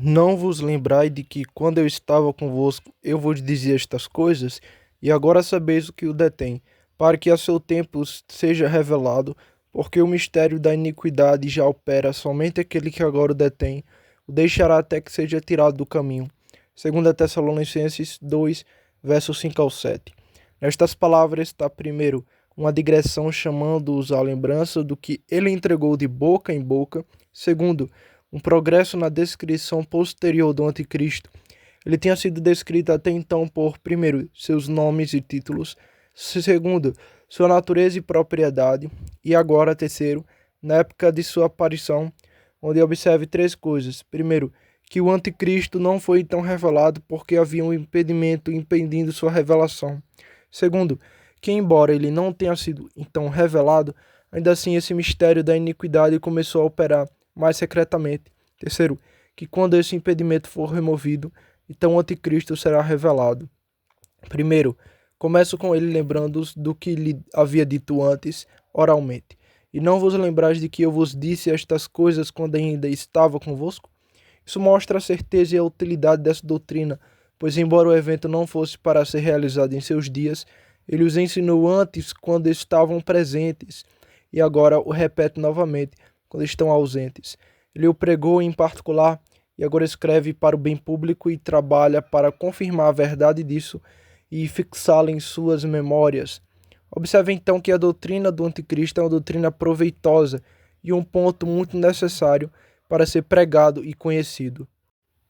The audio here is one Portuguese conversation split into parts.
Não vos lembrai de que, quando eu estava convosco, eu vos dizia estas coisas, e agora sabeis o que o detém, para que a seu tempo seja revelado, porque o mistério da iniquidade já opera, somente aquele que agora o detém, o deixará até que seja tirado do caminho. 2 Tessalonicenses 2, versos 5 ao 7. Nestas palavras está, primeiro, uma digressão chamando-os à lembrança do que ele entregou de boca em boca. Segundo, um progresso na descrição posterior do anticristo. Ele tinha sido descrito até então por, primeiro, seus nomes e títulos, segundo, sua natureza e propriedade, e agora, terceiro, na época de sua aparição, onde observe três coisas. Primeiro, que o anticristo não foi então revelado porque havia um impedimento impedindo sua revelação. Segundo, que embora ele não tenha sido então revelado, ainda assim esse mistério da iniquidade começou a operar mais secretamente. Terceiro, que quando esse impedimento for removido, então o anticristo será revelado. Primeiro, começo com ele lembrando-os do que lhe havia dito antes, oralmente. E não vos lembrais de que eu vos disse estas coisas quando ainda estava convosco? Isso mostra a certeza e a utilidade dessa doutrina, pois embora o evento não fosse para ser realizado em seus dias, ele os ensinou antes quando estavam presentes, e agora o repete novamente quando estão ausentes. Ele o pregou em particular e agora escreve para o bem público e trabalha para confirmar a verdade disso e fixá-la em suas memórias. Observe então que a doutrina do anticristo é uma doutrina proveitosa e um ponto muito necessário para ser pregado e conhecido.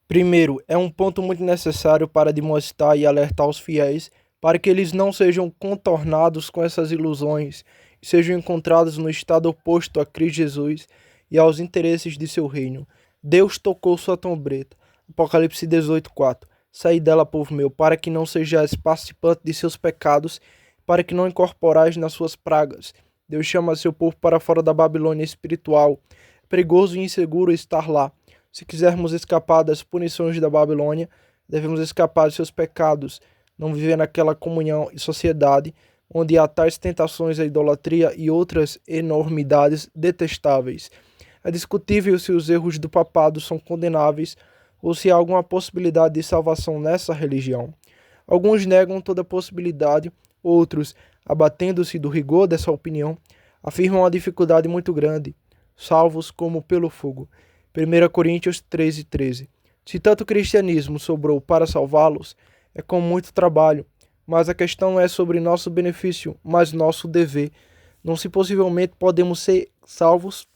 Primeiro, é um ponto muito necessário para demonstrar e alertar os fiéis para que eles não sejam contornados com essas ilusões e sejam encontrados no estado oposto a Cristo Jesus e aos interesses de seu reino. Deus tocou sua trombeta. Apocalipse 18:4. Saí dela, povo meu, para que não sejais participante de seus pecados, para que não incorporais nas suas pragas. Deus chama seu povo para fora da Babilônia espiritual. É perigoso e inseguro estar lá. Se quisermos escapar das punições da Babilônia, devemos escapar de seus pecados, não viver naquela comunhão e sociedade onde há tais tentações à idolatria e outras enormidades detestáveis. É discutível se os erros do papado são condenáveis ou se há alguma possibilidade de salvação nessa religião. Alguns negam toda possibilidade, outros, abatendo-se do rigor dessa opinião, afirmam uma dificuldade muito grande, salvos como pelo fogo. 1 Coríntios 13:13. Se tanto cristianismo sobrou para salvá-los, é com muito trabalho, mas a questão não é sobre nosso benefício, mas nosso dever. Não se possivelmente podemos ser salvos,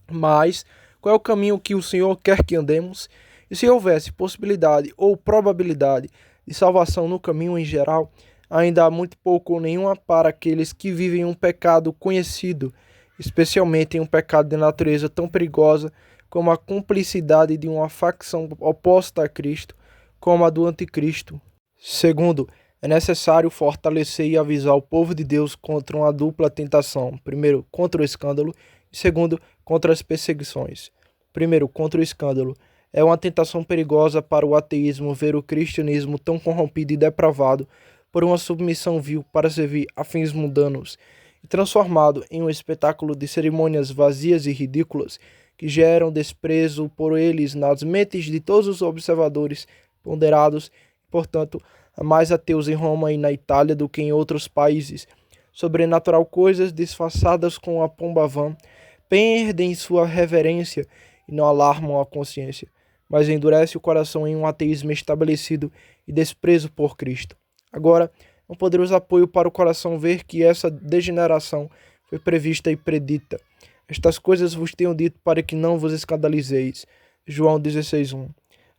mas qual é o caminho que o Senhor quer que andemos? E se houvesse possibilidade ou probabilidade de salvação no caminho em geral, ainda há muito pouco ou nenhuma para aqueles que vivem um pecado conhecido, especialmente em um pecado de natureza tão perigosa como a cumplicidade de uma facção oposta a Cristo, como a do anticristo. Segundo, é necessário fortalecer e avisar o povo de Deus contra uma dupla tentação. Primeiro, contra o escândalo, e segundo, contra as perseguições. Primeiro, contra o escândalo. É uma tentação perigosa para o ateísmo ver o cristianismo tão corrompido e depravado por uma submissão vil para servir a fins mundanos e transformado em um espetáculo de cerimônias vazias e ridículas que geram desprezo por eles nas mentes de todos os observadores ponderados, portanto, há mais ateus em Roma e na Itália do que em outros países. Sobrenatural coisas disfarçadas com a pomba vã perdem sua reverência e não alarmam a consciência, mas endurece o coração em um ateísmo estabelecido e desprezo por Cristo. Agora, é um poderoso apoio para o coração ver que essa degeneração foi prevista e predita. Estas coisas vos tenho dito para que não vos escandalizeis. João 16:1.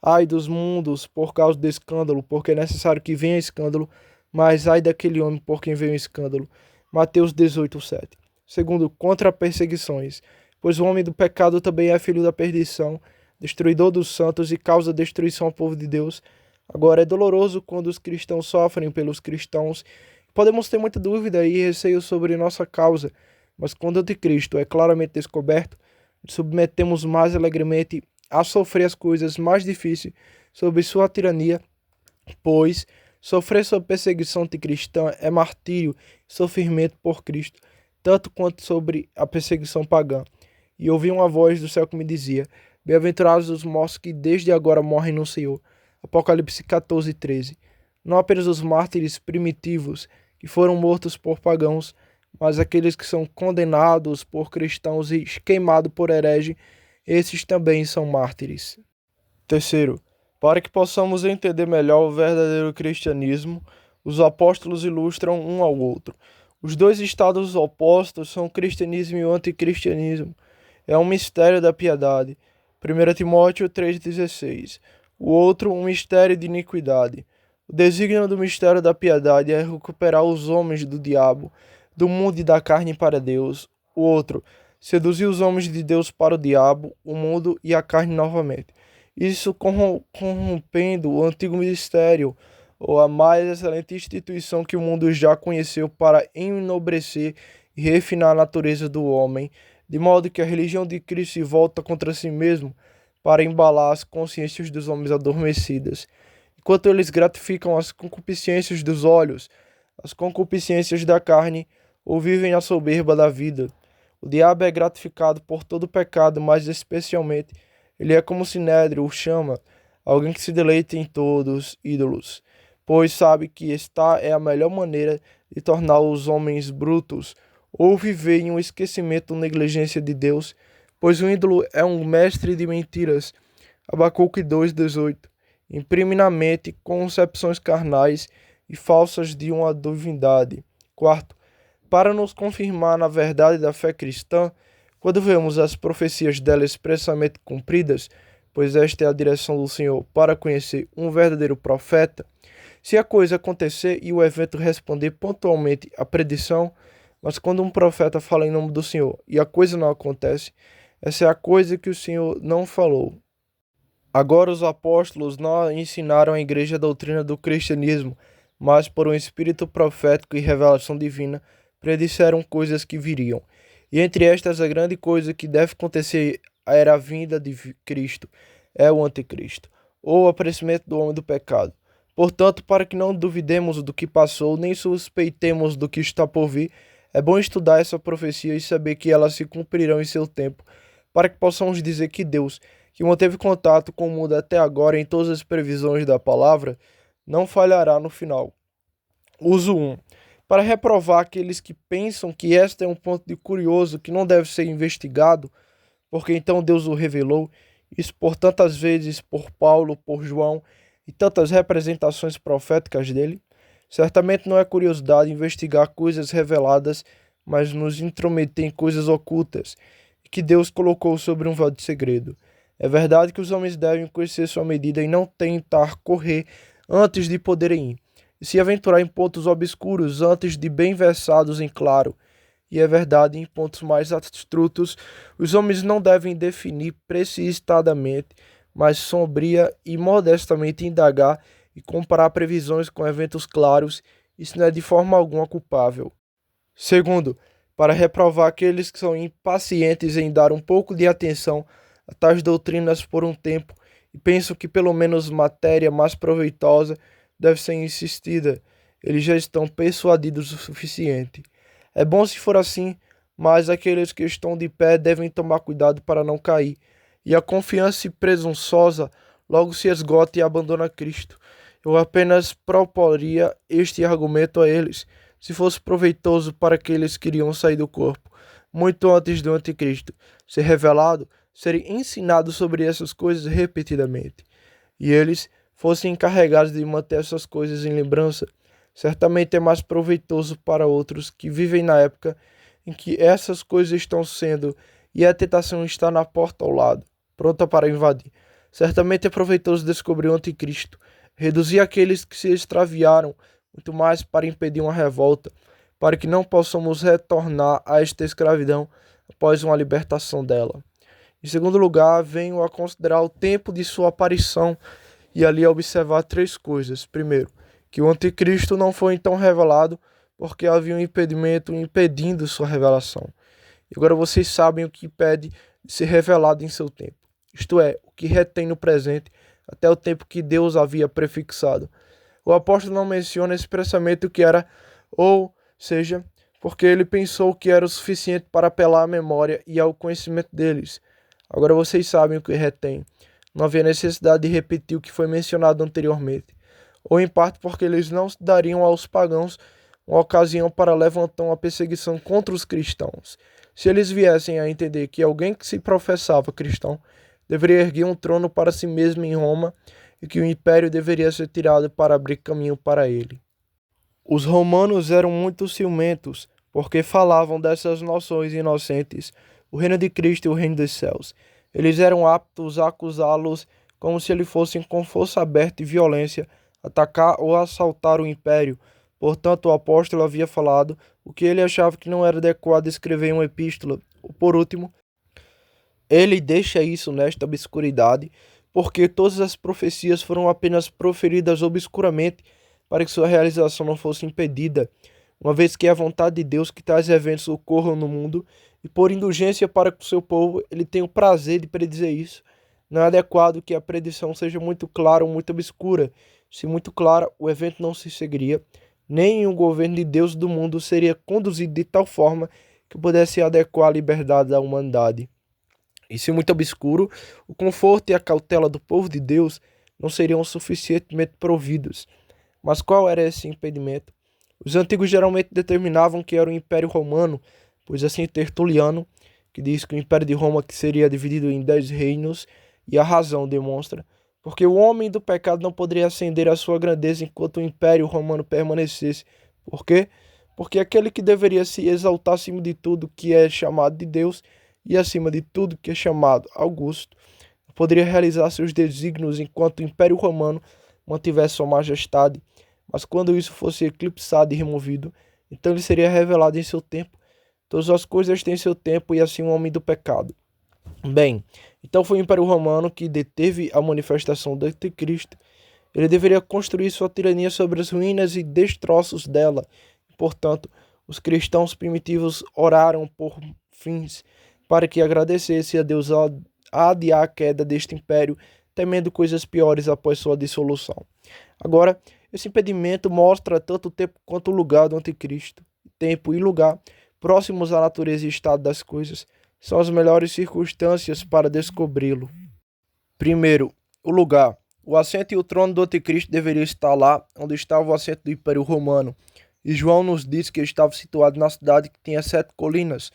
Ai dos mundos por causa do escândalo, porque é necessário que venha escândalo, mas ai daquele homem por quem veio o escândalo. Mateus 18:7. Segundo, contra perseguições, pois o homem do pecado também é filho da perdição, destruidor dos santos e causa destruição ao povo de Deus. Agora, é doloroso quando os cristãos sofrem pelos cristãos. Podemos ter muita dúvida e receio sobre nossa causa, mas quando o anticristo é claramente descoberto, nos submetemos mais alegremente a sofrer as coisas mais difíceis sob sua tirania, pois sofrer sob perseguição anticristã é martírio e sofrimento por Cristo, tanto quanto sobre a perseguição pagã. E ouvi uma voz do céu que me dizia: Bem-aventurados os mortos que desde agora morrem no Senhor. Apocalipse 14:13. Não apenas os mártires primitivos, que foram mortos por pagãos, mas aqueles que são condenados por cristãos e queimados por herege, esses também são mártires. Terceiro, para que possamos entender melhor o verdadeiro cristianismo, os apóstolos ilustram um ao outro. Os dois estados opostos são o cristianismo e o anticristianismo. É um mistério da piedade. 1 Timóteo 3,16. O outro, um mistério de iniquidade. O desígnio do mistério da piedade é recuperar os homens do diabo, do mundo e da carne para Deus. O outro, seduzir os homens de Deus para o diabo, o mundo e a carne novamente. Isso corrompendo o antigo mistério, ou a mais excelente instituição que o mundo já conheceu para enobrecer e refinar a natureza do homem, de modo que a religião de Cristo se volta contra si mesmo para embalar as consciências dos homens adormecidas, enquanto eles gratificam as concupiscências dos olhos, as concupiscências da carne, ou vivem a soberba da vida. O diabo é gratificado por todo pecado, mas especialmente ele é como Sinédrio o chama, alguém que se deleita em todos ídolos, pois sabe que esta é a melhor maneira de tornar os homens brutos, ou viver em um esquecimento ou negligência de Deus, pois o ídolo é um mestre de mentiras. Abacuque 2,18. Imprime na mente concepções carnais e falsas de uma divindade. Quarto, para nos confirmar na verdade da fé cristã, quando vemos as profecias dela expressamente cumpridas, pois esta é a direção do Senhor para conhecer um verdadeiro profeta, se a coisa acontecer e o evento responder pontualmente à predição, mas quando um profeta fala em nome do Senhor e a coisa não acontece, essa é a coisa que o Senhor não falou. Agora os apóstolos não ensinaram à igreja a doutrina do cristianismo, mas por um espírito profético e revelação divina, predisseram coisas que viriam. E entre estas a grande coisa que deve acontecer era a vinda de Cristo, é o anticristo, ou o aparecimento do homem do pecado. Portanto, para que não duvidemos do que passou, nem suspeitemos do que está por vir, é bom estudar essa profecia e saber que elas se cumprirão em seu tempo, para que possamos dizer que Deus, que manteve contato com o mundo até agora em todas as previsões da palavra, não falhará no final. Uso 1. Para reprovar aqueles que pensam que este é um ponto de curioso que não deve ser investigado, porque então Deus o revelou, isso por tantas vezes por Paulo, por João e tantas representações proféticas dele. Certamente não é curiosidade investigar coisas reveladas, mas nos intrometer em coisas ocultas, que Deus colocou sobre um véu de segredo. É verdade que os homens devem conhecer sua medida e não tentar correr antes de poderem ir, e se aventurar em pontos obscuros antes de bem versados em claro. E é verdade, em pontos mais abstrutos, os homens não devem definir precipitadamente, mas sombria e modestamente indagar e comparar previsões com eventos claros, isso não é de forma alguma culpável. Segundo, para reprovar aqueles que são impacientes em dar um pouco de atenção a tais doutrinas por um tempo e pensam que pelo menos matéria mais proveitosa deve ser insistida, eles já estão persuadidos o suficiente. É bom se for assim, mas aqueles que estão de pé devem tomar cuidado para não cair, e a confiança presunçosa logo se esgota e abandona Cristo. Eu apenas proporia este argumento a eles, se fosse proveitoso para aqueles que queriam sair do corpo, muito antes do anticristo ser revelado, serem ensinados sobre essas coisas repetidamente, e eles fossem encarregados de manter essas coisas em lembrança. Certamente é mais proveitoso para outros que vivem na época em que essas coisas estão sendo e a tentação está na porta ao lado, pronta para invadir. Certamente é proveitoso descobrir o anticristo, reduzir aqueles que se extraviaram, muito mais para impedir uma revolta, para que não possamos retornar a esta escravidão após uma libertação dela. Em segundo lugar, venho a considerar o tempo de sua aparição e ali a observar três coisas. Primeiro, que o anticristo não foi então revelado porque havia um impedimento impedindo sua revelação. E agora vocês sabem o que impede de ser revelado em seu tempo. Isto é, o que retém no presente até o tempo que Deus havia prefixado. O apóstolo não menciona expressamente o que era, ou seja, porque ele pensou que era o suficiente para apelar à memória e ao conhecimento deles. Agora vocês sabem o que retém. Não havia necessidade de repetir o que foi mencionado anteriormente, ou em parte porque eles não dariam aos pagãos uma ocasião para levantar uma perseguição contra os cristãos. Se eles viessem a entender que alguém que se professava cristão deveria erguer um trono para si mesmo em Roma e que o império deveria ser tirado para abrir caminho para ele. Os romanos eram muito ciumentos, porque falavam dessas noções inocentes, o reino de Cristo e o reino dos céus. Eles eram aptos a acusá-los como se eles fossem com força aberta e violência atacar ou assaltar o império. Portanto, o apóstolo havia falado o que ele achava que não era adequado escrever em uma epístola. Por último, ele deixa isso nesta obscuridade, porque todas as profecias foram apenas proferidas obscuramente para que sua realização não fosse impedida, uma vez que é a vontade de Deus que tais eventos ocorram no mundo, e por indulgência para com o seu povo, ele tem o prazer de predizer isso. Não é adequado que a predição seja muito clara ou muito obscura. Se muito clara, o evento não se seguiria, nem o governo de Deus do mundo seria conduzido de tal forma que pudesse adequar a liberdade da humanidade. E se muito obscuro, o conforto e a cautela do povo de Deus não seriam suficientemente providos. Mas qual era esse impedimento? Os antigos geralmente determinavam que era o Império Romano, pois assim Tertuliano, que diz que o Império de Roma que seria dividido em 10 reinos, e a razão demonstra, porque o homem do pecado não poderia ascender à sua grandeza enquanto o Império Romano permanecesse. Por quê? Porque aquele que deveria se exaltar acima de tudo que é chamado de Deus e acima de tudo que é chamado Augusto, poderia realizar seus desígnios enquanto o Império Romano mantivesse sua majestade, mas quando isso fosse eclipsado e removido, então ele seria revelado em seu tempo. Todas as coisas têm seu tempo e assim o homem do pecado. Bem, então foi o Império Romano que deteve a manifestação do Anticristo. Ele deveria construir sua tirania sobre as ruínas e destroços dela. Portanto, os cristãos primitivos oraram por fins para que agradecesse a Deus a adiar a queda deste império, temendo coisas piores após sua dissolução. Agora, esse impedimento mostra tanto o tempo quanto o lugar do anticristo. Tempo e lugar, próximos à natureza e estado das coisas, são as melhores circunstâncias para descobri-lo. Primeiro, o lugar. O assento e o trono do anticristo deveriam estar lá onde estava o assento do Império Romano. E João nos diz que estava situado na cidade que tinha 7 colinas.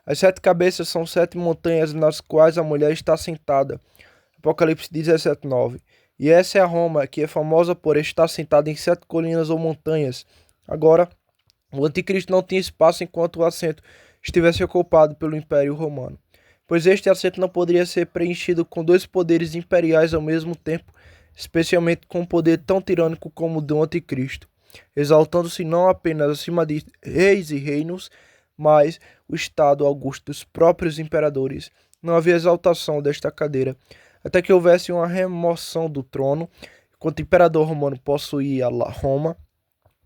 As 7 cabeças são 7 montanhas nas quais a mulher está sentada. Apocalipse 17:9. E essa é a Roma, que é famosa por estar sentada em 7 colinas ou montanhas. Agora, o anticristo não tinha espaço enquanto o assento estivesse ocupado pelo Império Romano, pois este assento não poderia ser preenchido com 2 poderes imperiais ao mesmo tempo, especialmente com um poder tão tirânico como o do anticristo, exaltando-se não apenas acima de reis e reinos, mas o estado augusto dos próprios imperadores. Não havia exaltação desta cadeira, até que houvesse uma remoção do trono. Enquanto o imperador romano possuía Roma,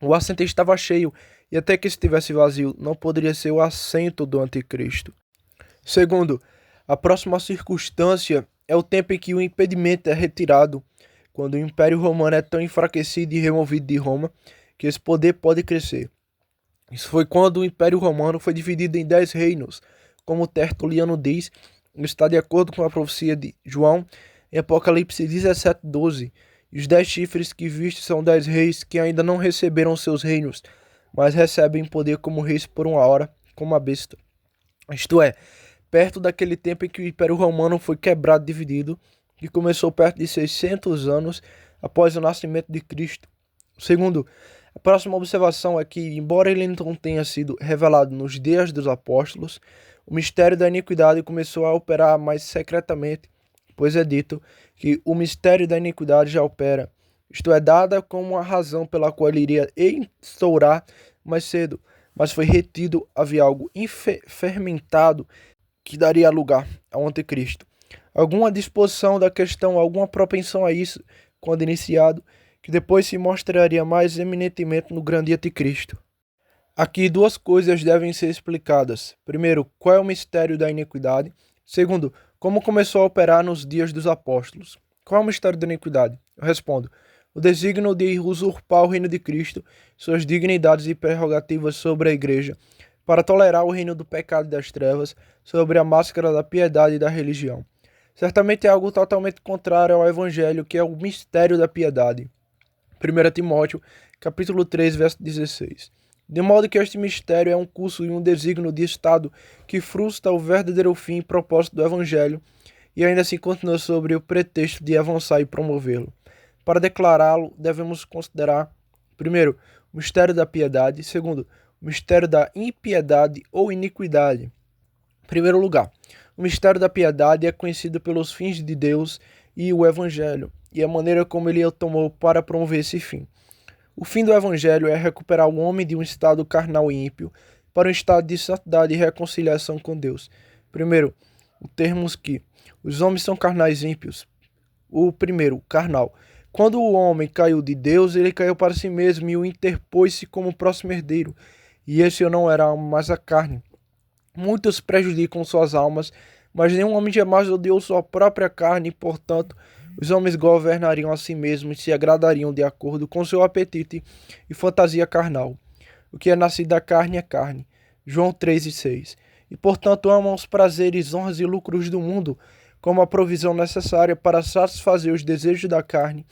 o assento estava cheio, e até que estivesse vazio, não poderia ser o assento do anticristo. Segundo, a próxima circunstância é o tempo em que o impedimento é retirado, quando o Império Romano é tão enfraquecido e removido de Roma, que esse poder pode crescer. Isso foi quando o Império Romano foi dividido em 10 reinos, como Tertuliano diz, está de acordo com a profecia de João, em Apocalipse 17:12. E os 10 chifres que viste são 10 reis que ainda não receberam seus reinos, mas recebem poder como reis por uma hora, como a besta. Isto é, perto daquele tempo em que o Império Romano foi quebrado e dividido, que começou perto de 600 anos após o nascimento de Cristo. Segundo, a próxima observação é que, embora ele não tenha sido revelado nos dias dos apóstolos, o mistério da iniquidade começou a operar mais secretamente, pois é dito que o mistério da iniquidade já opera. Isto é dada como uma razão pela qual ele iria instaurar mais cedo, mas foi retido, havia algo fermentado que daria lugar ao anticristo. Alguma disposição da questão, alguma propensão a isso, quando iniciado, que depois se mostraria mais eminentemente no grande anticristo. Aqui 2 coisas devem ser explicadas. Primeiro, qual é o mistério da iniquidade? Segundo, como começou a operar nos dias dos apóstolos? Qual é o mistério da iniquidade? Eu respondo: o desígnio de usurpar o reino de Cristo, suas dignidades e prerrogativas sobre a igreja, para tolerar o reino do pecado e das trevas, sobre a máscara da piedade e da religião. Certamente é algo totalmente contrário ao Evangelho, que é o mistério da piedade. 1 Timóteo, capítulo 3, verso 16. De modo que este mistério é um curso e um desígnio de Estado que frustra o verdadeiro fim e propósito do Evangelho e ainda assim continua sobre o pretexto de avançar e promovê-lo. Para declará-lo, devemos considerar, primeiro, o mistério da piedade, segundo, o mistério da impiedade ou iniquidade. Em primeiro lugar, o mistério da piedade é conhecido pelos fins de Deus e o Evangelho, e a maneira como ele o tomou para promover esse fim. O fim do Evangelho é recuperar o homem de um estado carnal e ímpio para um estado de santidade e reconciliação com Deus. Primeiro, o termos que os homens são carnais e ímpios. O primeiro, carnal. Quando o homem caiu de Deus, ele caiu para si mesmo e o interpôs-se como próximo herdeiro. E esse não era mais a carne. Muitos prejudicam suas almas, mas nenhum homem jamais odiou sua própria carne, e, portanto, os homens governariam a si mesmos e se agradariam de acordo com seu apetite e fantasia carnal. O que é nascido da carne é carne. João 3:6. E, portanto, amam os prazeres, honras e lucros do mundo como a provisão necessária para satisfazer os desejos da carne.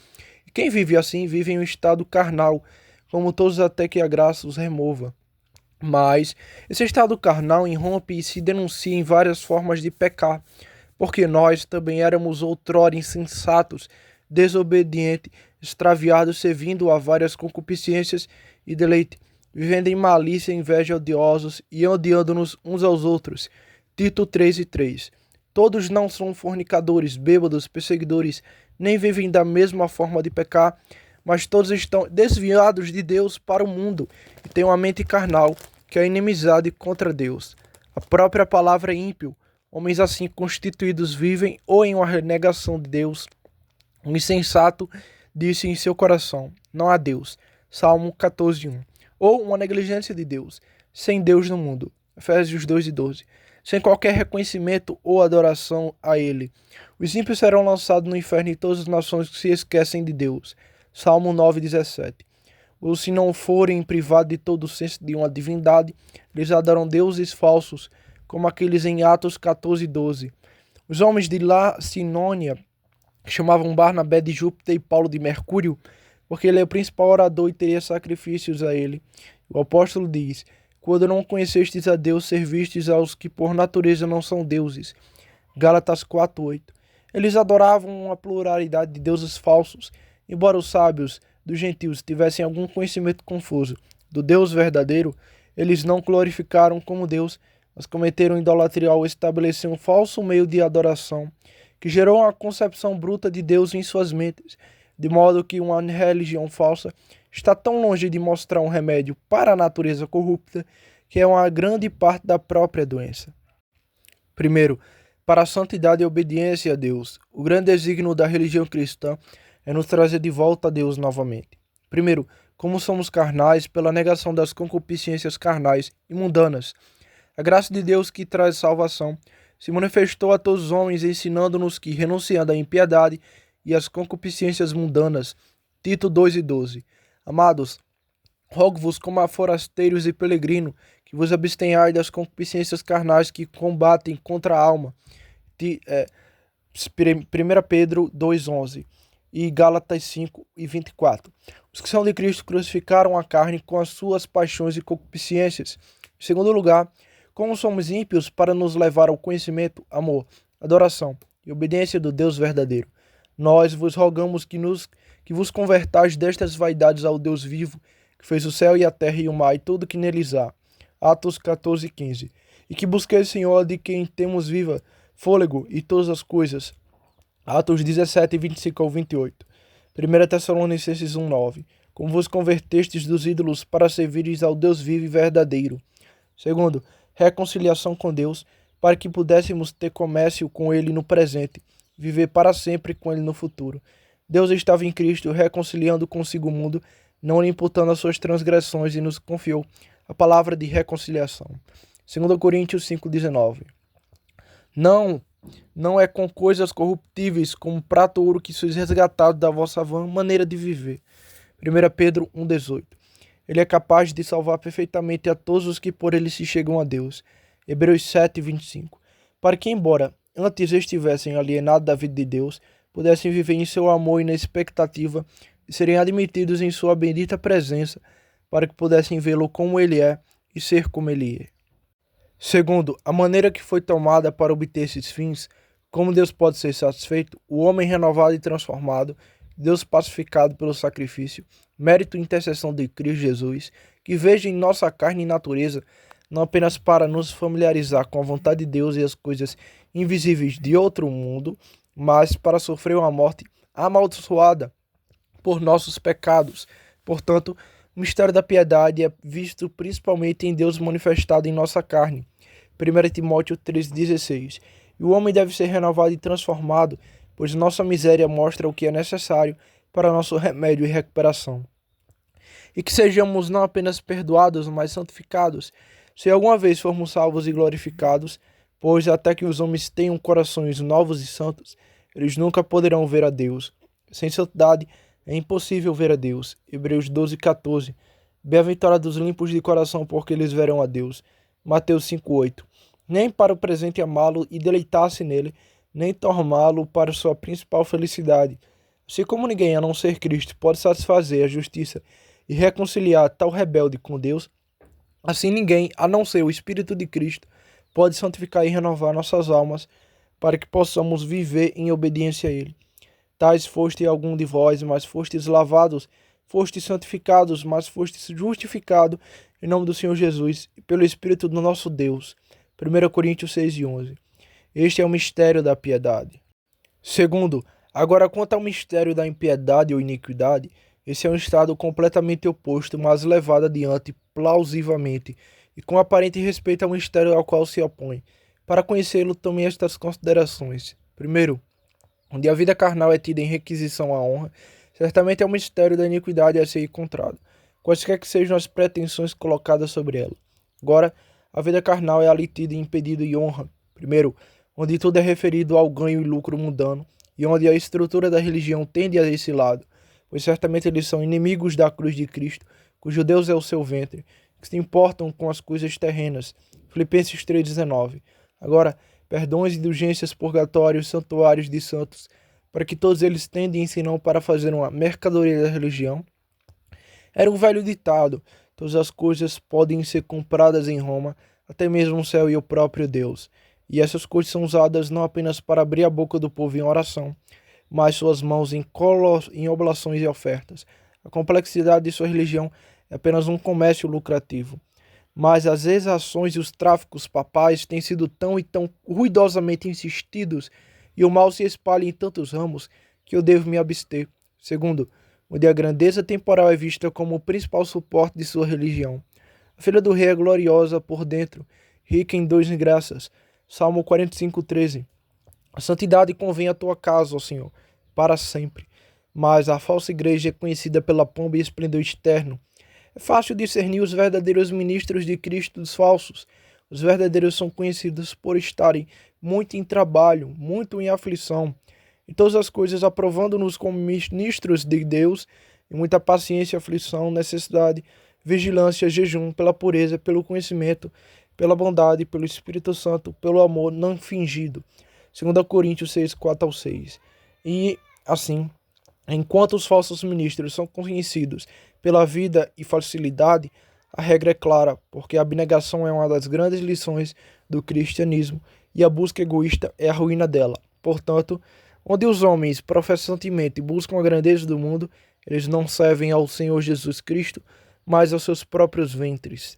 E quem vive assim vive em um estado carnal, como todos até que a graça os remova. Mas esse estado carnal irrompe e se denuncia em várias formas de pecar, porque nós também éramos outrora insensatos, desobedientes, extraviados, servindo a várias concupiscências e deleite, vivendo em malícia e inveja odiosos e odiando-nos uns aos outros. Tito 3:3. Todos não são fornicadores, bêbados, perseguidores, nem vivem da mesma forma de pecar, mas todos estão desviados de Deus para o mundo e têm uma mente carnal, que é inimizade contra Deus. A própria palavra ímpio, homens assim constituídos vivem ou em uma renegação de Deus. Um insensato disse em seu coração, não há Deus. Salmo 14:1. Ou uma negligência de Deus, sem Deus no mundo. Efésios 2:12. Sem qualquer reconhecimento ou adoração a Ele. Os ímpios serão lançados no inferno e todas as nações que se esquecem de Deus. Salmo 9:17. Ou se não forem privados de todo o senso de uma divindade, eles adoram deuses falsos, como aqueles em Atos 14:12. Os homens de Lacinônia chamavam Barnabé de Júpiter e Paulo de Mercúrio, porque ele é o principal orador e teria sacrifícios a ele. O apóstolo diz, quando não conhecestes a Deus, servistes aos que por natureza não são deuses. Gálatas 4:8. Eles adoravam uma pluralidade de deuses falsos, embora os sábios dos gentios tivessem algum conhecimento confuso do Deus verdadeiro, eles não glorificaram como Deus, mas cometeram idolatria ao estabelecer um falso meio de adoração, que gerou uma concepção bruta de Deus em suas mentes, de modo que uma religião falsa está tão longe de mostrar um remédio para a natureza corrupta, que é uma grande parte da própria doença. Primeiro, para a santidade e obediência a Deus, o grande desígnio da religião cristã é nos trazer de volta a Deus novamente. Primeiro, como somos carnais, pela negação das concupiscências carnais e mundanas. A graça de Deus que traz salvação se manifestou a todos os homens, ensinando-nos que, renunciando à impiedade e às concupiscências mundanas, Tito 2:12. Amados, rogo-vos como a forasteiros e peregrinos, que vos abstenhai das concupiscências carnais que combatem contra a alma. 1 Pedro 2:11 e Gálatas 5:24. Os que são de Cristo crucificaram a carne com as suas paixões e concupiscências. Em segundo lugar, como somos ímpios para nos levar ao conhecimento, amor, adoração e obediência do Deus verdadeiro. Nós vos rogamos que vos convertais destas vaidades ao Deus vivo, que fez o céu e a terra e o mar e tudo que neles há. Atos 14:15. E que busqueis, Senhor, de quem temos viva fôlego e todas as coisas. Atos 17:25-28. 1 Tessalonicenses 1:9. Como vos convertestes dos ídolos para servires ao Deus vivo e verdadeiro. Segundo, reconciliação com Deus, para que pudéssemos ter comércio com Ele no presente, viver para sempre com Ele no futuro. Deus estava em Cristo reconciliando consigo o mundo, não lhe imputando as suas transgressões, e nos confiou a palavra de reconciliação. 2 Coríntios 5:19. Não é com coisas corruptíveis, como prata ou ouro, que sois resgatados da vossa vã maneira de viver. 1 Pedro 1:18. Ele é capaz de salvar perfeitamente a todos os que por ele se chegam a Deus. Hebreus 7, 25. Para que, embora antes estivessem alienados da vida de Deus, pudessem viver em seu amor e na expectativa de serem admitidos em sua bendita presença, para que pudessem vê-lo como ele é e ser como ele é. Segundo, a maneira que foi tomada para obter esses fins, como Deus pode ser satisfeito, o homem renovado e transformado, Deus pacificado pelo sacrifício, mérito e intercessão de Cristo Jesus, que veja em nossa carne e natureza, não apenas para nos familiarizar com a vontade de Deus e as coisas invisíveis de outro mundo, mas para sofrer uma morte amaldiçoada por nossos pecados. Portanto, o mistério da piedade é visto principalmente em Deus manifestado em nossa carne. 1 Timóteo 3,16. E o homem deve ser renovado e transformado, pois nossa miséria mostra o que é necessário para nosso remédio e recuperação. E que sejamos não apenas perdoados, mas santificados, se alguma vez formos salvos e glorificados, pois até que os homens tenham corações novos e santos, eles nunca poderão ver a Deus. Sem santidade é impossível ver a Deus. Hebreus 12:14. Bem-aventurados os limpos de coração, porque eles verão a Deus. Mateus 5:8. Nem para o presente amá-lo e deleitar-se nele, nem torná-lo para sua principal felicidade. Assim como ninguém, a não ser Cristo, pode satisfazer a justiça e reconciliar tal rebelde com Deus, assim ninguém, a não ser o Espírito de Cristo, pode santificar e renovar nossas almas para que possamos viver em obediência a Ele. Tais foste algum de vós, mas fostes lavados, fostes santificados, mas fostes justificados em nome do Senhor Jesus e pelo Espírito do nosso Deus. 1 Coríntios 6:11. Este é o mistério da piedade. Segundo, agora quanto ao mistério da impiedade ou iniquidade, esse é um estado completamente oposto, mas levado adiante plausivamente e com aparente respeito ao mistério ao qual se opõe. Para conhecê-lo, tome estas considerações. Primeiro, onde a vida carnal é tida em requisição à honra, certamente é o mistério da iniquidade a ser encontrado, quaisquer que sejam as pretensões colocadas sobre ela. Agora, a vida carnal é ali tida em pedido e honra. Primeiro, onde tudo é referido ao ganho e lucro mundano, e onde a estrutura da religião tende a esse lado, pois certamente eles são inimigos da cruz de Cristo, cujo Deus é o seu ventre, que se importam com as coisas terrenas. Filipenses 3,19. Agora, perdões, indulgências, purgatórios, santuários de santos, para que todos eles tendem senão para fazer uma mercadoria da religião. Era um velho ditado: todas as coisas podem ser compradas em Roma, até mesmo o céu e o próprio Deus. E essas coisas são usadas não apenas para abrir a boca do povo em oração, mas suas mãos em oblações e ofertas. A complexidade de sua religião é apenas um comércio lucrativo. Mas as exações e os tráficos papais têm sido tão e tão ruidosamente insistidos e o mal se espalha em tantos ramos que eu devo me abster. Segundo, onde a grandeza temporal é vista como o principal suporte de sua religião. A filha do rei é gloriosa por dentro, rica em dons e graças. Salmo 45:13. A santidade convém à tua casa, ó Senhor, para sempre. Mas a falsa igreja é conhecida pela pompa e esplendor externo. É fácil discernir os verdadeiros ministros de Cristo dos falsos. Os verdadeiros são conhecidos por estarem muito em trabalho, muito em aflição, em todas as coisas aprovando-nos como ministros de Deus, em muita paciência, aflição, necessidade, vigilância, jejum, pela pureza, pelo conhecimento, pela bondade, pelo Espírito Santo, pelo amor não fingido. 2 Coríntios 6:4-6. E, assim, enquanto os falsos ministros são conhecidos pela vida e facilidade, a regra é clara, porque a abnegação é uma das grandes lições do cristianismo e a busca egoísta é a ruína dela. Portanto, onde os homens professantemente buscam a grandeza do mundo, eles não servem ao Senhor Jesus Cristo, mas aos seus próprios ventres.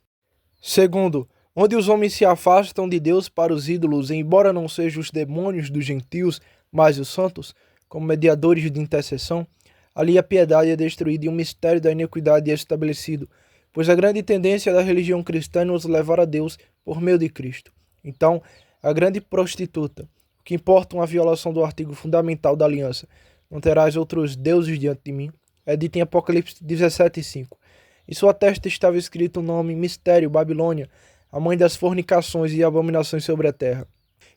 Segundo, onde os homens se afastam de Deus para os ídolos, embora não sejam os demônios dos gentios, mas os santos, como mediadores de intercessão, ali a piedade é destruída e o mistério da iniquidade é estabelecido, pois a grande tendência da religião cristã é nos levar a Deus por meio de Cristo. Então, a grande prostituta, o que importa uma violação do artigo fundamental da aliança, não terás outros deuses diante de mim, é dito em Apocalipse 17:5. Em sua testa estava escrito o nome Mistério, Babilônia, a mãe das fornicações e abominações sobre a terra,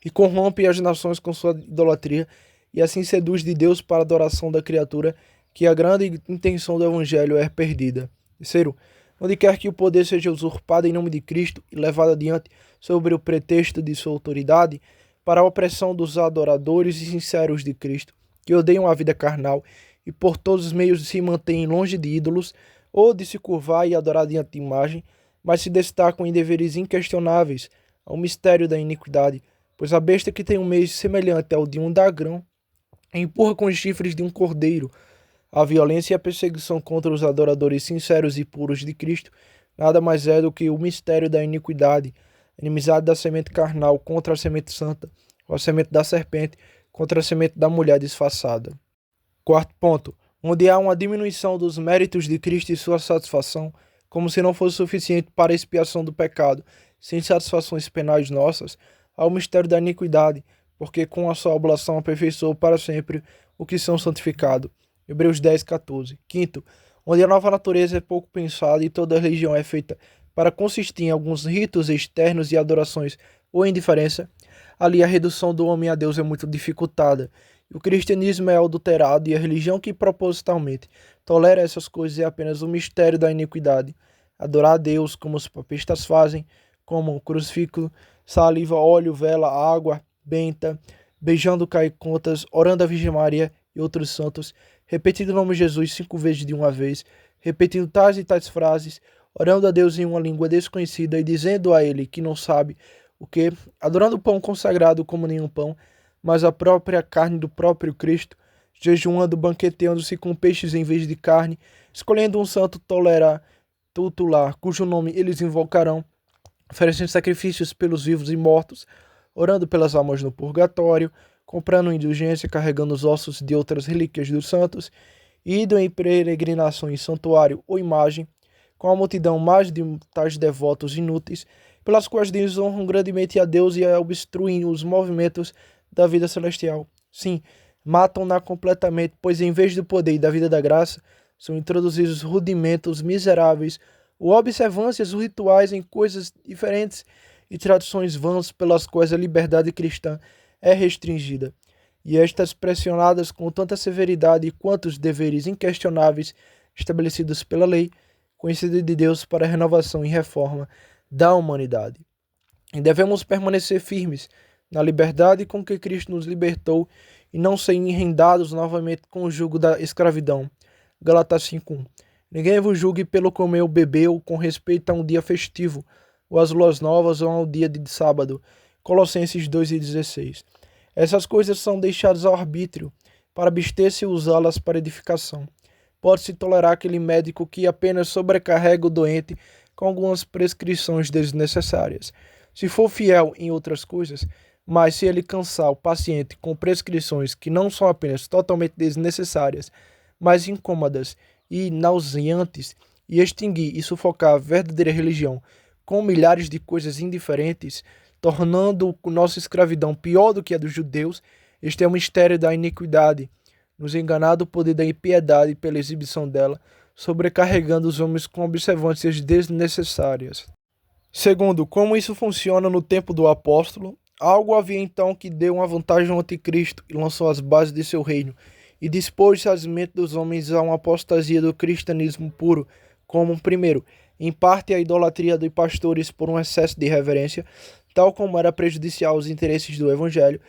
e corrompe as nações com sua idolatria, e assim seduz de Deus para a adoração da criatura, que a grande intenção do evangelho é perdida. Terceiro, Onde quer que o poder seja usurpado em nome de Cristo e levado adiante sobre o pretexto de sua autoridade, para a opressão dos adoradores e sinceros de Cristo, que odeiam a vida carnal e por todos os meios se mantêm longe de ídolos, ou de se curvar e adorar diante de imagem, mas se destacam em deveres inquestionáveis ao mistério da iniquidade, pois a besta que tem um meio semelhante ao de um dragão empurra com os chifres de um cordeiro. A violência e a perseguição contra os adoradores sinceros e puros de Cristo nada mais é do que o mistério da iniquidade, a inimizade da semente carnal contra a semente santa, ou a semente da serpente contra a semente da mulher disfarçada. Quarto ponto, onde há uma diminuição dos méritos de Cristo e sua satisfação, como se não fosse suficiente para a expiação do pecado, sem satisfações penais nossas, há o mistério da iniquidade, porque com a sua oblação aperfeiçoou para sempre o que são santificados. Hebreus 10, 14. Quinto, onde a nova natureza é pouco pensada e toda religião é feita para consistir em alguns ritos externos e adorações ou indiferença, ali a redução do homem a Deus é muito dificultada. O cristianismo é adulterado e a religião que propositalmente tolera essas coisas é apenas o mistério da iniquidade. Adorar a Deus como os papistas fazem, como crucifixo, saliva, óleo, vela, água, benta, beijando cair contas, orando a Virgem Maria e outros santos, repetindo o nome de Jesus 5 vezes de uma vez, repetindo tais e tais frases, orando a Deus em uma língua desconhecida e dizendo a Ele que não sabe o que, adorando o pão consagrado como nenhum pão, mas a própria carne do próprio Cristo, jejuando, banqueteando-se com peixes em vez de carne, escolhendo um santo tutelar, cujo nome eles invocarão, oferecendo sacrifícios pelos vivos e mortos, orando pelas almas no purgatório, comprando indulgência, carregando os ossos de outras relíquias dos santos, indo em peregrinação em santuário ou imagem, com a multidão mais de tais devotos inúteis, pelas quais desonram grandemente a Deus e obstruem os movimentos da vida celestial. Sim, matam-na completamente, pois em vez do poder e da vida da graça, são introduzidos rudimentos miseráveis ou observâncias rituais em coisas diferentes e tradições vãs pelas quais a liberdade cristã é restringida. E estas pressionadas com tanta severidade quanto os deveres inquestionáveis estabelecidos pela lei, conhecida de Deus para a renovação e reforma da humanidade. E devemos permanecer firmes na liberdade com que Cristo nos libertou e não ser enrendados novamente com o jugo da escravidão. Gálatas 5:1. Ninguém vos julgue pelo comer ou bebeu com respeito a um dia festivo, ou às luas novas, ou ao dia de sábado. Colossenses 2:16. Essas coisas são deixadas ao arbítrio, para abster-se e usá-las para edificação. Pode-se tolerar aquele médico que apenas sobrecarrega o doente com algumas prescrições desnecessárias, se for fiel em outras coisas, mas se ele cansar o paciente com prescrições que não são apenas totalmente desnecessárias, mas incômodas e nauseantes, e extinguir e sufocar a verdadeira religião com milhares de coisas indiferentes, tornando nossa escravidão pior do que a dos judeus, este é o mistério da iniquidade, nos enganar do poder da impiedade pela exibição dela, sobrecarregando os homens com observâncias desnecessárias. Segundo, como isso funciona no tempo do apóstolo, algo havia então que deu uma vantagem ao anticristo e lançou as bases de seu reino, e dispôs as mentes dos homens a uma apostasia do cristianismo puro, como, primeiro, em parte a idolatria dos pastores por um excesso de reverência, tal como era prejudicial aos interesses do evangelho,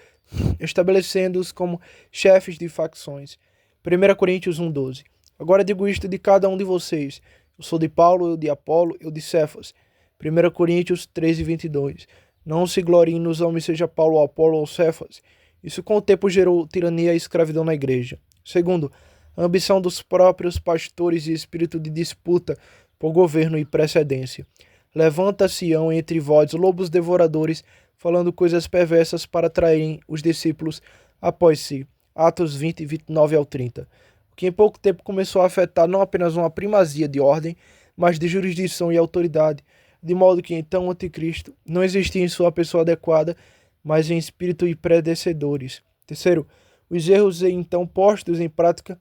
estabelecendo-os como chefes de facções. 1 Coríntios 1:12. Agora digo isto de cada um de vocês. Eu sou de Paulo, eu de Apolo, eu de Cefas. 1 Coríntios 13:22. Não se gloriem nos homens, seja Paulo, Apolo ou Cefas. Isso com o tempo gerou tirania e escravidão na igreja. Segundo, a ambição dos próprios pastores e espírito de disputa por governo e precedência. Levanta-se-ão entre vós lobos devoradores, falando coisas perversas para atraírem os discípulos após si. Atos 20, 29 ao 30. O que em pouco tempo começou a afetar não apenas uma primazia de ordem, mas de jurisdição e autoridade, de modo que então o anticristo não existia em sua pessoa adequada, mas em espírito e predecessores. Terceiro, os erros então postos em prática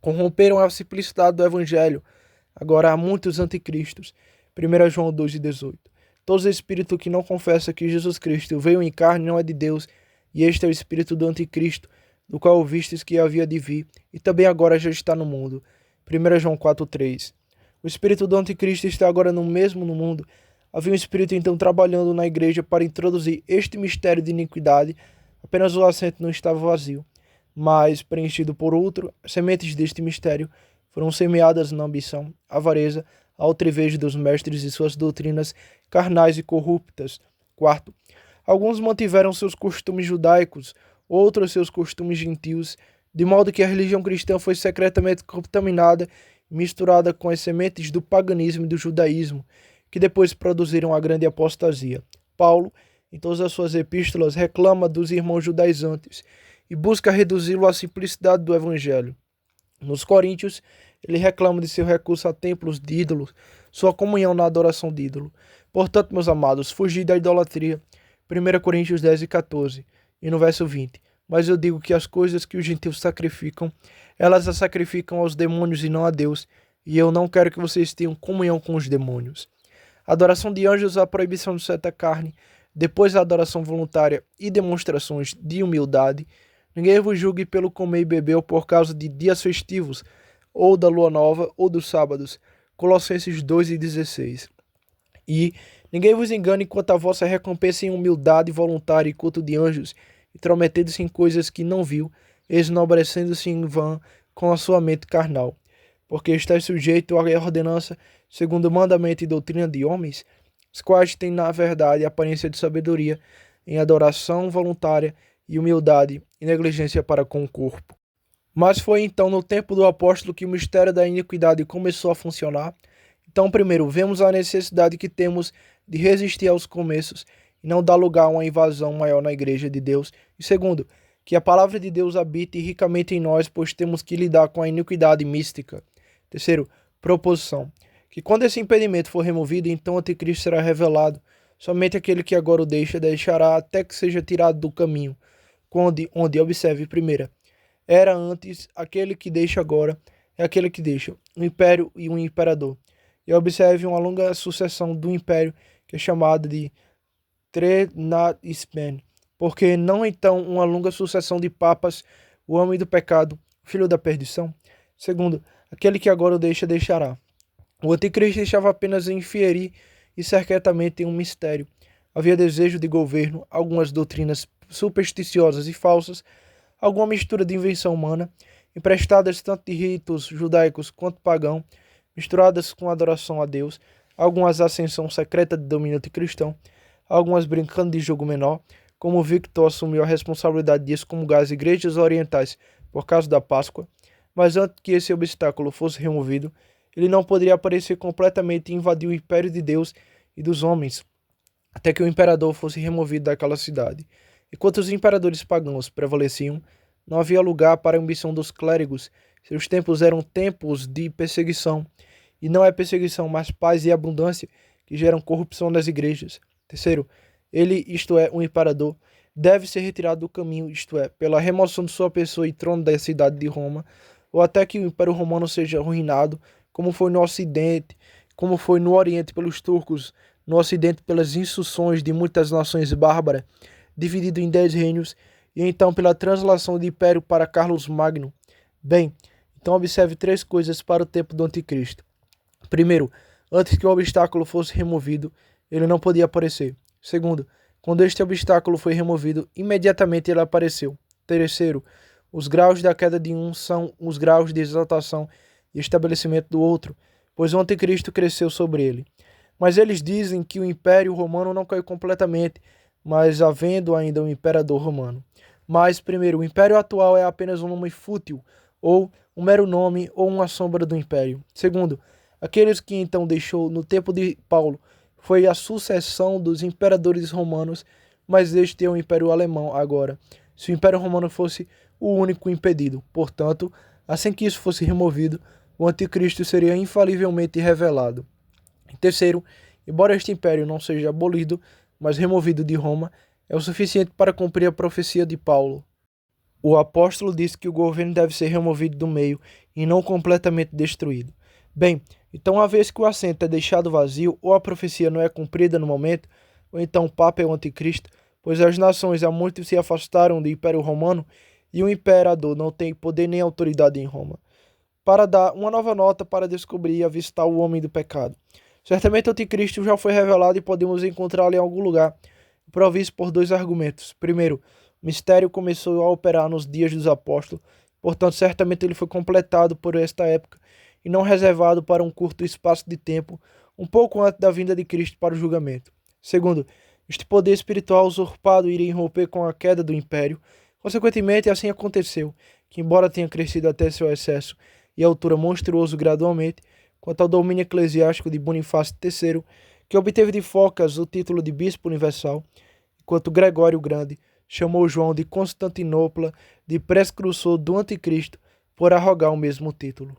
corromperam a simplicidade do evangelho. Agora há muitos anticristos. 1 João 2:18. Todo espírito que não confessa que Jesus Cristo veio em carne não é de Deus, e este é o espírito do anticristo, do qual ouvistes que havia de vir, e também agora já está no mundo. 1 João 4:3. O espírito do anticristo está agora no mesmo no mundo. Havia um espírito então trabalhando na igreja para introduzir este mistério de iniquidade, apenas o assento não estava vazio, mas preenchido por outro. As sementes deste mistério foram semeadas na ambição, avareza, altivez dos mestres e suas doutrinas carnais e corruptas. Quarto, alguns mantiveram seus costumes judaicos, outros seus costumes gentios, de modo que a religião cristã foi secretamente contaminada e misturada com as sementes do paganismo e do judaísmo, que depois produziram a grande apostasia. Paulo, em todas as suas epístolas, reclama dos irmãos judaizantes e busca reduzi-lo à simplicidade do evangelho. Nos Coríntios, ele reclama de seu recurso a templos de ídolos, sua comunhão na adoração de ídolo. Portanto, meus amados, fugi da idolatria. 1 Coríntios 10 e 14, e no verso 20. Mas eu digo que as coisas que os gentios sacrificam, elas as sacrificam aos demônios e não a Deus, e eu não quero que vocês tenham comunhão com os demônios. A adoração de anjos, a proibição de certa carne, depois a adoração voluntária e demonstrações de humildade. Ninguém vos julgue pelo comer e beber ou por causa de dias festivos, ou da lua nova, ou dos sábados. Colossenses 2 e 16. E ninguém vos engane quanto à vossa recompensa em humildade voluntária e culto de anjos, intrometendo-se em coisas que não viu, esnobrecendo-se em vão com a sua mente carnal. Porque estáis sujeito à ordenança, segundo o mandamento e doutrina de homens, os quais têm, na verdade, aparência de sabedoria, em adoração voluntária e humildade e negligência para com o corpo. Mas foi então no tempo do apóstolo que o mistério da iniquidade começou a funcionar. Então, primeiro, vemos a necessidade que temos de resistir aos começos e não dar lugar a uma invasão maior na igreja de Deus. E segundo, que a palavra de Deus habite ricamente em nós, pois temos que lidar com a iniquidade mística. Terceiro, proposição. Que quando esse impedimento for removido, então o anticristo será revelado. Somente aquele que agora o deixará até que seja tirado do caminho. Onde observe, primeira, era antes, aquele que deixa agora é aquele que deixa, um império e um imperador. E observe uma longa sucessão do império, que é chamada de Trenaspen, porque não então uma longa sucessão de papas, o homem do pecado, filho da perdição. Segundo, aquele que agora o deixará. O anticristo deixava apenas inferir e secretamente em um mistério. Havia desejo de governo, algumas doutrinas supersticiosas e falsas, alguma mistura de invenção humana, emprestadas tanto de ritos judaicos quanto pagão, misturadas com adoração a Deus, algumas ascensão secreta de domínio anticristão, algumas brincando de jogo menor, como Victor assumiu a responsabilidade de excomungar as igrejas orientais por causa da Páscoa, mas antes que esse obstáculo fosse removido, ele não poderia aparecer completamente e invadir o império de Deus e dos homens, até que o imperador fosse removido daquela cidade. Enquanto os imperadores pagãos prevaleciam, não havia lugar para a ambição dos clérigos. Seus tempos eram tempos de perseguição. E não é perseguição, mas paz e abundância que geram corrupção nas igrejas. Terceiro, ele, isto é, o imperador, deve ser retirado do caminho, isto é, pela remoção de sua pessoa e trono da cidade de Roma, ou até que o Império Romano seja arruinado, como foi no Ocidente, como foi no Oriente pelos turcos, no Ocidente pelas instruções de muitas nações bárbaras, dividido em 10 reinos, e então pela translação de império para Carlos Magno. Bem, então observe 3 coisas para o tempo do anticristo. Primeiro, antes que o obstáculo fosse removido, ele não podia aparecer. Segundo, quando este obstáculo foi removido, imediatamente ele apareceu. Terceiro, os graus da queda de um são os graus de exaltação e estabelecimento do outro, pois o anticristo cresceu sobre ele. Mas eles dizem que o Império Romano não caiu completamente, mas havendo ainda um imperador romano. Mas, primeiro, o império atual é apenas um nome fútil, ou um mero nome, ou uma sombra do império. Segundo, aqueles que então deixou no tempo de Paulo foi a sucessão dos imperadores romanos, mas este é o império alemão agora. Se o império romano fosse o único impedido, portanto, assim que isso fosse removido, o anticristo seria infalivelmente revelado. Terceiro, embora este império não seja abolido, mas removido de Roma, é o suficiente para cumprir a profecia de Paulo. O apóstolo disse que o governo deve ser removido do meio e não completamente destruído. Bem, então uma vez que o assento é deixado vazio, ou a profecia não é cumprida no momento, ou então o Papa é o anticristo, pois as nações há muito se afastaram do Império Romano e o imperador não tem poder nem autoridade em Roma. para dar uma nova nota para descobrir e avistar o homem do pecado. Certamente o anticristo já foi revelado e podemos encontrá-lo em algum lugar, provisto por dois argumentos. Primeiro, o mistério começou a operar nos dias dos apóstolos, portanto, certamente ele foi completado por esta época e não reservado para um curto espaço de tempo, um pouco antes da vinda de Cristo para o julgamento. Segundo, este poder espiritual usurpado iria romper com a queda do império. Consequentemente, assim aconteceu, que embora tenha crescido até seu excesso e altura monstruoso gradualmente, quanto ao domínio eclesiástico de Bonifácio III, que obteve de Focas o título de Bispo Universal, enquanto Gregório o Grande chamou João de Constantinopla de precursor do Anticristo por arrogar o mesmo título.